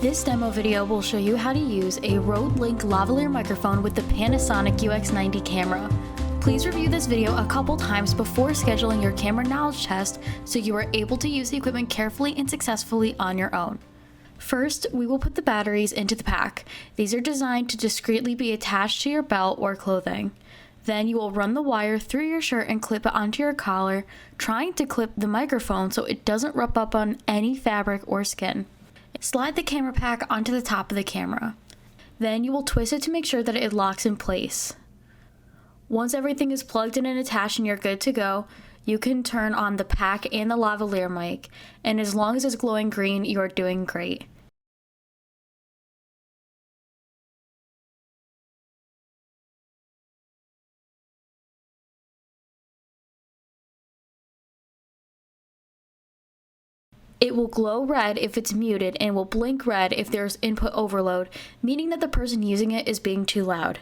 This demo video will show you how to use a Rode Link lavaliere microphone with the Panasonic UX90 camera. Please review this video a couple times before scheduling your camera knowledge test so you are able to use the equipment carefully and successfully on your own. First, we will put the batteries into the pack. These are designed to discreetly be attached to your belt or clothing. Then you will run the wire through your shirt and clip it onto your collar, trying to clip the microphone so it doesn't rub up on any fabric or skin. Slide the camera pack onto the top of the camera. Then you will twist it to make sure that it locks in place. Once everything is plugged in and attached and you're good to go, you can turn on the pack and the lavaliere mic, and as long as it's glowing green, you are doing great. It will glow red if it's muted and will blink red if there's input overload, meaning that the person using it is being too loud.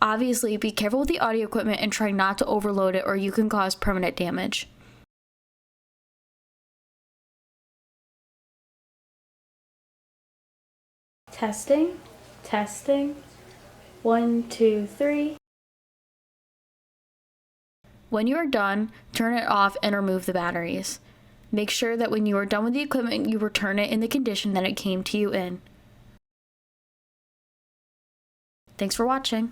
Obviously, be careful with the audio equipment and try not to overload it or you can cause permanent damage. Testing, testing, 1, 2, 3. When you are done, turn it off and remove the batteries. Make sure that when you are done with the equipment, you return it in the condition that it came to you in. Thanks for watching.